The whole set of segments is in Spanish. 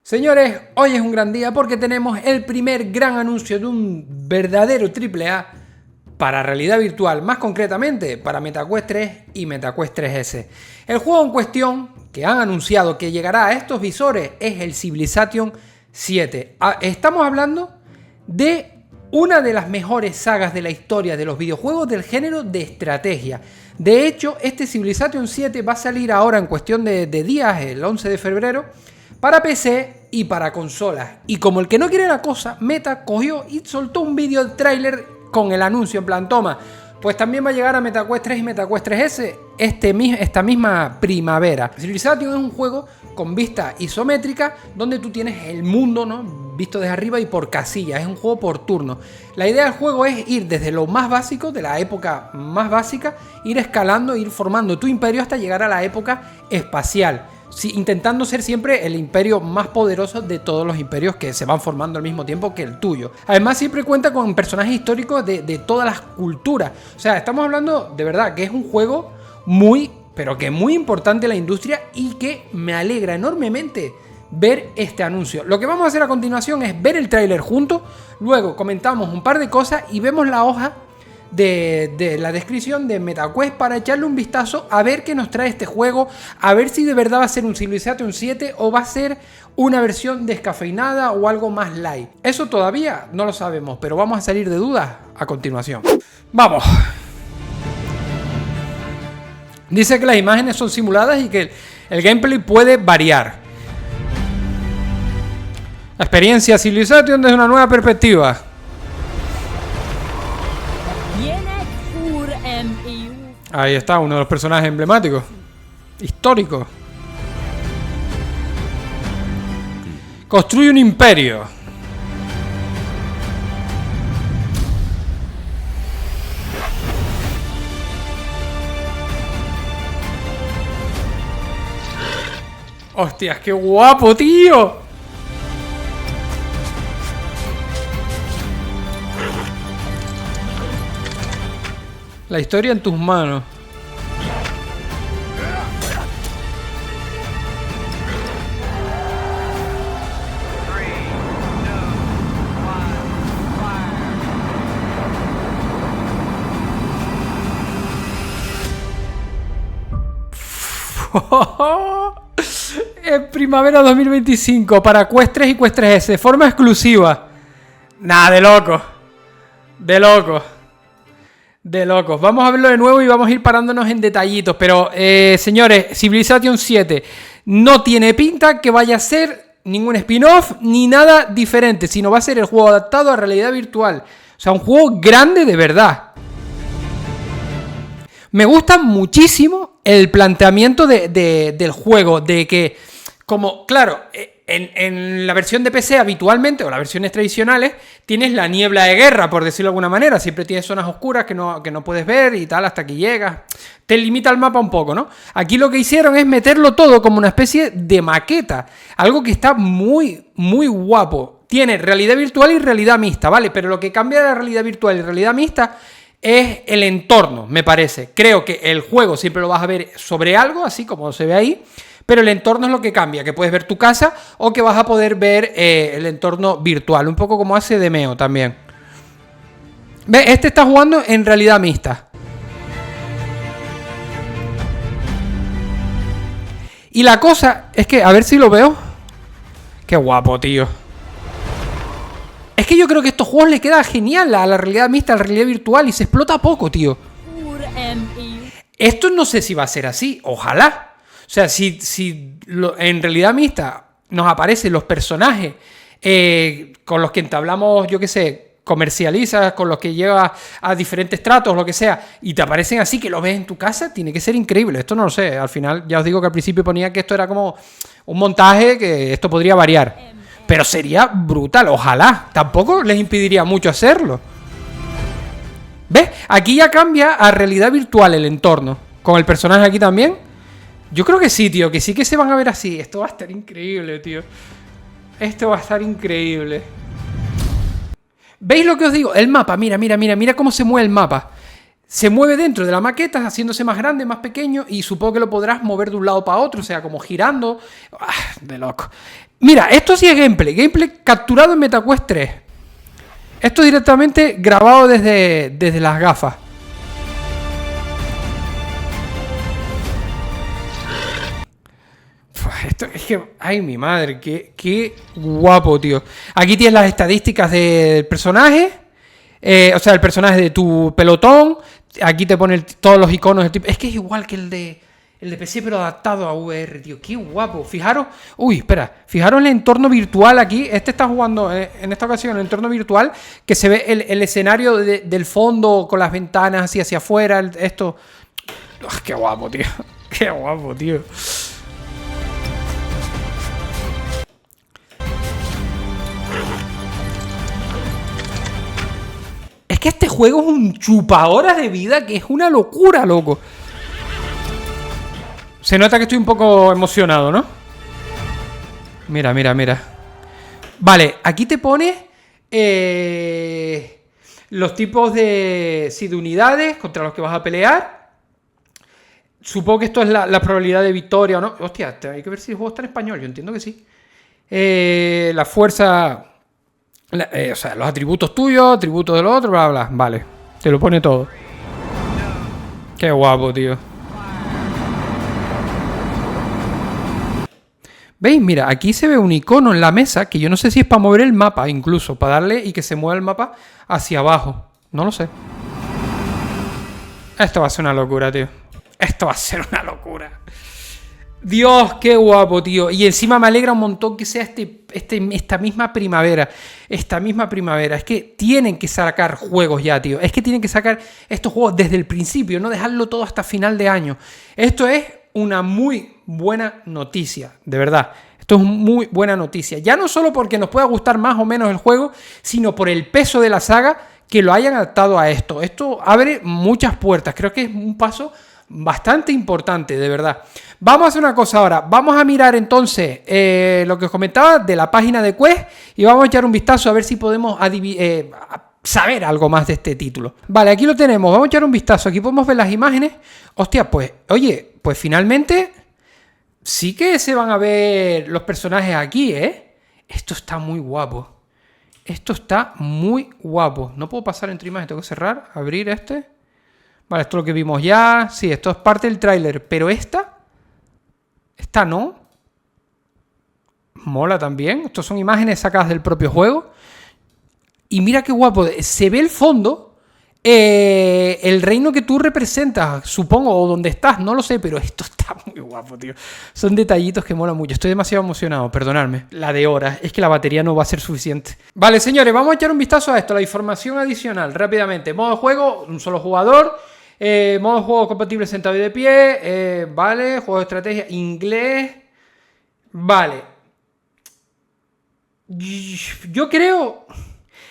Señores, hoy es un gran día porque tenemos el primer gran anuncio de un verdadero AAA para realidad virtual, más concretamente para MetaQuest 3 y MetaQuest 3S. El juego en cuestión que han anunciado que llegará a estos visores es el Civilization 7. Estamos hablando de una de las mejores sagas de la historia de los videojuegos del género de estrategia. De hecho, este Civilization 7 va a salir ahora en cuestión de días, el 11 de febrero, para PC y para consolas. Y como el que no quiere la cosa, Meta cogió y soltó un vídeo de tráiler con el anuncio en plan, toma, pues también va a llegar a MetaQuest 3 y MetaQuest 3S esta misma primavera. Civilization es un juego con vista isométrica donde tú tienes el mundo, ¿no?, visto desde arriba y por casillas. Es un juego por turno. La idea del juego es ir desde lo más básico, de la época más básica, ir escalando, ir formando tu imperio hasta llegar a la época espacial. Sí, intentando ser siempre el imperio más poderoso de todos los imperios que se van formando al mismo tiempo que el tuyo. Además, siempre cuenta con personajes históricos de todas las culturas. O sea, estamos hablando de verdad que es un juego muy, pero que muy importante en la industria y que me alegra enormemente ver este anuncio. Lo que vamos a hacer a continuación es ver el tráiler juntos, luego comentamos un par de cosas y vemos la hoja de la descripción de MetaQuest para echarle un vistazo a ver qué nos trae este juego, a ver si de verdad va a ser un Civilization 7 o va a ser una versión descafeinada o algo más light. Eso todavía no lo sabemos, pero vamos a salir de dudas a continuación. ¡Vamos! Dice que las imágenes son simuladas y que el gameplay puede variar. La experiencia Civilization desde una nueva perspectiva. Ahí está, uno de los personajes emblemáticos, históricos. Construye un imperio. ¡Hostias, qué guapo, tío! La historia en tus manos. En primavera 2025 para Quest 3 y Quest 3S de forma exclusiva. Nada, de loco. De loco. De locos. Vamos a verlo de nuevo y vamos a ir parándonos en detallitos. Pero, señores, Civilization 7 no tiene pinta que vaya a ser ningún spin-off ni nada diferente, sino va a ser el juego adaptado a realidad virtual. O sea, un juego grande de verdad. Me gusta muchísimo el planteamiento del juego, de que, como, claro, en la versión de PC habitualmente, o las versiones tradicionales, tienes la niebla de guerra, por decirlo de alguna manera. Siempre tienes zonas oscuras que no puedes ver y tal hasta que llegas. Te limita el mapa un poco, ¿no? Aquí lo que hicieron es meterlo todo como una especie de maqueta. Algo que está muy, muy guapo. Tiene realidad virtual y realidad mixta, ¿vale? Pero lo que cambia de la realidad virtual y realidad mixta es el entorno, me parece. Creo que el juego siempre lo vas a ver sobre algo, así como se ve ahí. Pero el entorno es lo que cambia, que puedes ver tu casa o que vas a poder ver el entorno virtual, un poco como hace Demeo también. ¿Ves? Este está jugando en realidad mixta. Y la cosa es que, a ver si lo veo. Qué guapo, tío. Es que yo creo que estos juegos le queda genial a la realidad mixta, a la realidad virtual y se explota poco, tío. Esto no sé si va a ser así, ojalá. O sea, si en realidad mixta nos aparecen los personajes con los que entablamos, yo qué sé, comercializas, con los que llevas a diferentes tratos, lo que sea, y te aparecen así que lo ves en tu casa, tiene que ser increíble. Esto no lo sé, al final ya os digo que al principio ponía que esto era como un montaje, que esto podría variar. Pero sería brutal, ojalá. Tampoco les impediría mucho hacerlo. ¿Ves? Aquí ya cambia a realidad virtual el entorno. Con el personaje aquí también. Yo creo que sí, tío, que sí que se van a ver así. Esto va a estar increíble, tío. Esto va a estar increíble. ¿Veis lo que os digo? El mapa, mira cómo se mueve el mapa. se mueve dentro de la maqueta, haciéndose más grande, más pequeño, y supongo que lo podrás mover de un lado para otro, o sea, como girando. De loco. Mira, esto sí es gameplay. Gameplay capturado en MetaQuest 3. Esto directamente grabado desde las gafas. Esto es que... ¡Ay, mi madre! ¡Qué guapo, tío! Aquí tienes las estadísticas del personaje. O sea, el personaje de tu pelotón. Aquí te ponen todos los iconos de tipo. Es que es igual que el de PC, pero adaptado a VR, tío. ¡Qué guapo! Fijaros... Uy, espera. Fijaros el entorno virtual aquí. Este está jugando en esta ocasión el entorno virtual. Que se ve el escenario del fondo con las ventanas así hacia afuera. Esto... ¡Qué guapo, tío! ¡Qué guapo, tío! Es que este juego es un chupahoras de vida que es una locura, loco. Se nota que estoy un poco emocionado, ¿no? Mira, mira, mira. Vale, aquí te pone los tipos de unidades contra los que vas a pelear. Supongo que esto es la probabilidad de victoria o no. Hostia, hay que ver si el juego está en español. Yo entiendo que sí. La fuerza... o sea, los atributos tuyos, atributos del otro, bla, bla. Vale, te lo pone todo. Qué guapo, tío. ¿Veis? Mira, aquí se ve un icono en la mesa que yo no sé si es para mover el mapa, incluso, para darle y que se mueva el mapa hacia abajo. No lo sé. Esto va a ser una locura, tío. Esto va a ser una locura. Dios, qué guapo, tío. Y encima me alegra un montón que sea esta misma primavera. Esta misma primavera. Es que tienen que sacar juegos ya, tío. Es que tienen que sacar estos juegos desde el principio, no dejarlo todo hasta final de año. Esto es una muy buena noticia, de verdad. Esto es muy buena noticia. Ya no solo porque nos pueda gustar más o menos el juego, sino por el peso de la saga que lo hayan adaptado a esto. Esto abre muchas puertas. Creo que es un paso bastante importante, de verdad. Vamos a hacer una cosa ahora. Vamos a mirar entonces lo que os comentaba de la página de Quest y vamos a echar un vistazo a ver si podemos saber algo más de este título. Vale, aquí lo tenemos. Vamos a echar un vistazo. Aquí podemos ver las imágenes. Hostia, pues, oye, pues finalmente sí que se van a ver los personajes aquí, ¿eh? Esto está muy guapo. Esto está muy guapo. No puedo pasar entre imágenes, tengo que cerrar, abrir este. Vale, esto es lo que vimos ya. Sí, esto es parte del tráiler. Pero esta no. Mola también. Estos son imágenes sacadas del propio juego. Y mira qué guapo. Se ve el fondo. El reino que tú representas, supongo, o donde estás, no lo sé, pero esto está muy guapo, tío. Son detallitos que molan mucho. Estoy demasiado emocionado, perdonadme. La de horas, es que la batería no va a ser suficiente. Vale, señores, vamos a echar un vistazo a esto. La información adicional, rápidamente. Modo de juego, un solo jugador. Modo de juego compatible sentado y de pie. Vale, juego de estrategia, inglés. Vale. Yo creo...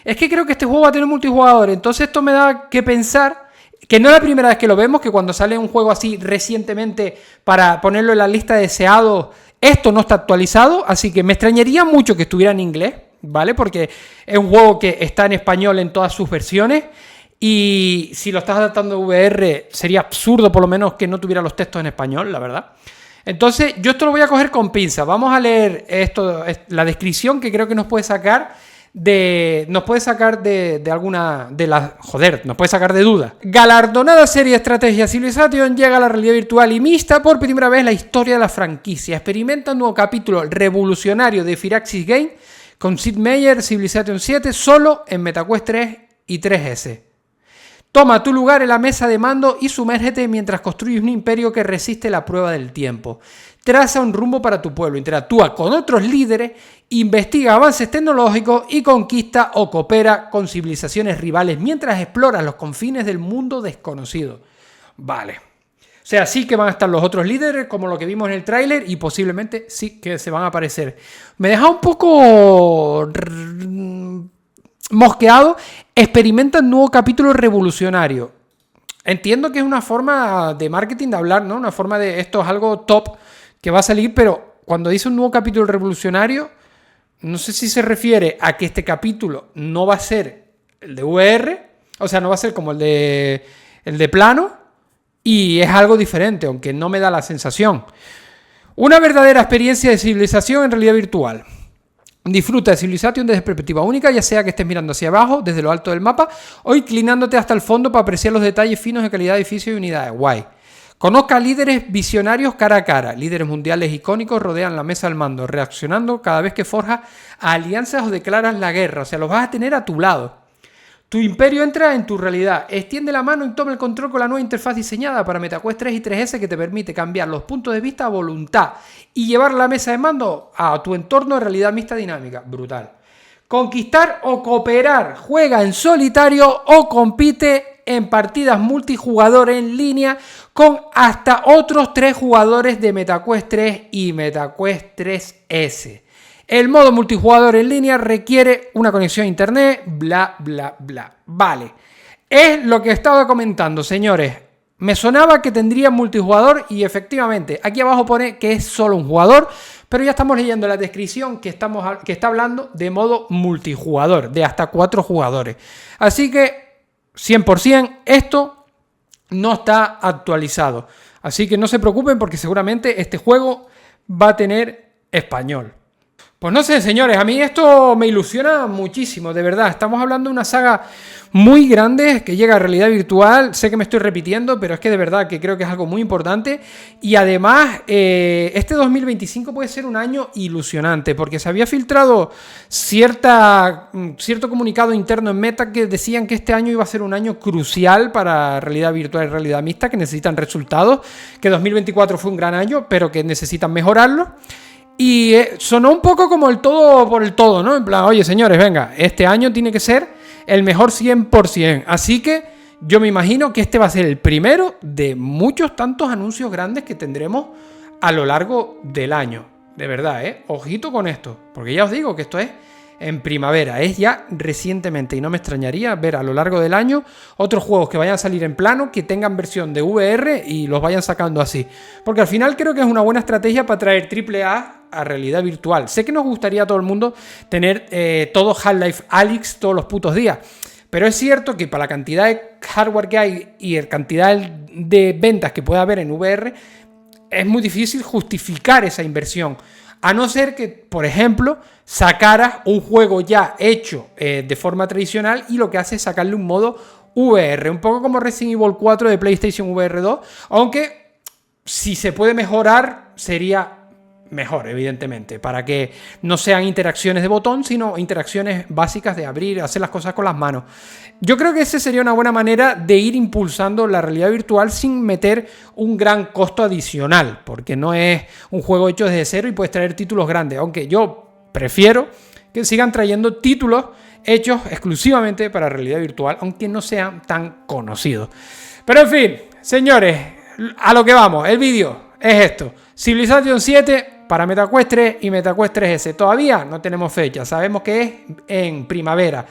Es que creo que este juego va a tener multijugador, entonces esto me da que pensar que no es la primera vez que lo vemos, que cuando sale un juego así recientemente para ponerlo en la lista de deseados, esto no está actualizado, así que me extrañaría mucho que estuviera en inglés, ¿vale? Porque es un juego que está en español en todas sus versiones y si lo estás adaptando a VR sería absurdo por lo menos que no tuviera los textos en español, la verdad. Entonces yo esto lo voy a coger con pinza, vamos a leer esto, la descripción que creo que nos puede sacar nos puede sacar de alguna de las... Joder, nos puede sacar de dudas. Galardonada serie Estrategia Civilization llega a la realidad virtual y mixta por primera vez en la historia de la franquicia. Experimenta un nuevo capítulo revolucionario de Firaxis Game con Sid Meier, Civilization 7, solo en MetaQuest 3 y 3S. Toma tu lugar en la mesa de mando y sumérgete mientras construyes un imperio que resiste la prueba del tiempo. Traza un rumbo para tu pueblo, interactúa con otros líderes, investiga avances tecnológicos y conquista o coopera con civilizaciones rivales mientras exploras los confines del mundo desconocido. Vale. O sea, sí que van a estar los otros líderes, como lo que vimos en el tráiler, y posiblemente sí que se van a aparecer. Me deja un poco mosqueado. Experimenta un nuevo capítulo revolucionario. Entiendo que es una forma de marketing de hablar, ¿no? Una forma de esto es algo top que va a salir, pero cuando dice un nuevo capítulo revolucionario, no sé si se refiere a que este capítulo no va a ser el de VR, o sea, no va a ser como el de el de plano, y es algo diferente, aunque no me da la sensación. Una verdadera experiencia de civilización en realidad virtual. Disfruta de Civilization desde perspectiva única, ya sea que estés mirando hacia abajo, desde lo alto del mapa, o inclinándote hasta el fondo para apreciar los detalles finos de calidad de edificios y unidades. Guay. Conozca líderes visionarios cara a cara. Líderes mundiales icónicos rodean la mesa del mando, reaccionando cada vez que forjas alianzas o declaras la guerra. O sea, los vas a tener a tu lado. Tu imperio entra en tu realidad. Extiende la mano y toma el control con la nueva interfaz diseñada para MetaQuest 3 y 3S que te permite cambiar los puntos de vista a voluntad y llevar la mesa de mando a tu entorno de realidad mixta dinámica. Brutal. Conquistar o cooperar. Juega en solitario o compite en partidas multijugador en línea con hasta otros 3 jugadores de MetaQuest 3 y MetaQuest 3S. El modo multijugador en línea requiere una conexión a internet, bla, bla, bla. Vale. Es lo que estaba comentando, señores. Me sonaba que tendría multijugador y efectivamente, aquí abajo pone que es solo un jugador, pero ya estamos leyendo la descripción que está hablando de modo multijugador, de hasta 4 jugadores. Así que, 100%, esto no está actualizado. Así que no se preocupen porque seguramente este juego va a tener español. Pues no sé, señores, a mí esto me ilusiona muchísimo, de verdad. Estamos hablando de una saga muy grande que llega a realidad virtual. Sé que me estoy repitiendo, pero es que de verdad que creo que es algo muy importante. Y además, este 2025 puede ser un año ilusionante, porque se había filtrado cierto comunicado interno en Meta que decían que este año iba a ser un año crucial para realidad virtual y realidad mixta, que necesitan resultados, que 2024 fue un gran año, pero que necesitan mejorarlo. Y sonó un poco como el todo por el todo, ¿no? En plan, oye, señores, venga, este año tiene que ser el mejor 100%. Así que yo me imagino que este va a ser el primero de muchos tantos anuncios grandes que tendremos a lo largo del año. De verdad, ojito con esto, porque ya os digo que esto es en primavera, es ya recientemente y no me extrañaría ver a lo largo del año otros juegos que vayan a salir en plano, que tengan versión de VR y los vayan sacando así. Porque al final creo que es una buena estrategia para traer AAA a realidad virtual. Sé que nos gustaría a todo el mundo tener todo Half-Life Alyx todos los putos días, pero es cierto que para la cantidad de hardware que hay y la cantidad de ventas que puede haber en VR, es muy difícil justificar esa inversión. A no ser que, por ejemplo, sacaras un juego ya hecho de forma tradicional y lo que hace es sacarle un modo VR. Un poco como Resident Evil 4 de PlayStation VR 2. Aunque si se puede mejorar sería mejor, evidentemente. Para que no sean interacciones de botón, sino interacciones básicas de abrir, hacer las cosas con las manos. Yo creo que esa sería una buena manera de ir impulsando la realidad virtual sin meter un gran costo adicional, porque no es un juego hecho desde cero y puedes traer títulos grandes, aunque yo prefiero que sigan trayendo títulos hechos exclusivamente para realidad virtual, aunque no sean tan conocidos. Pero en fin, señores, a lo que vamos, el vídeo es esto: Civilization 7 para MetaQuest 3 y MetaQuest 3S. Todavía no tenemos fecha, sabemos que es en primavera.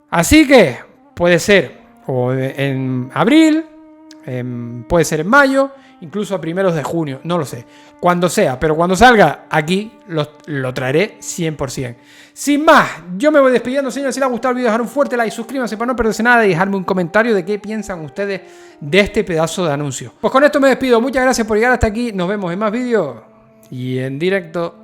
Así que puede ser o en abril, puede ser en mayo, incluso a primeros de junio, no lo sé. Cuando sea, pero cuando salga aquí lo traeré 100%. Sin más, yo me voy despidiendo, señores. Si les ha gustado el vídeo, dejar un fuerte like, suscríbanse para no perderse nada y dejarme un comentario de qué piensan ustedes de este pedazo de anuncio. Pues con esto me despido. Muchas gracias por llegar hasta aquí. Nos vemos en más vídeos y en directo.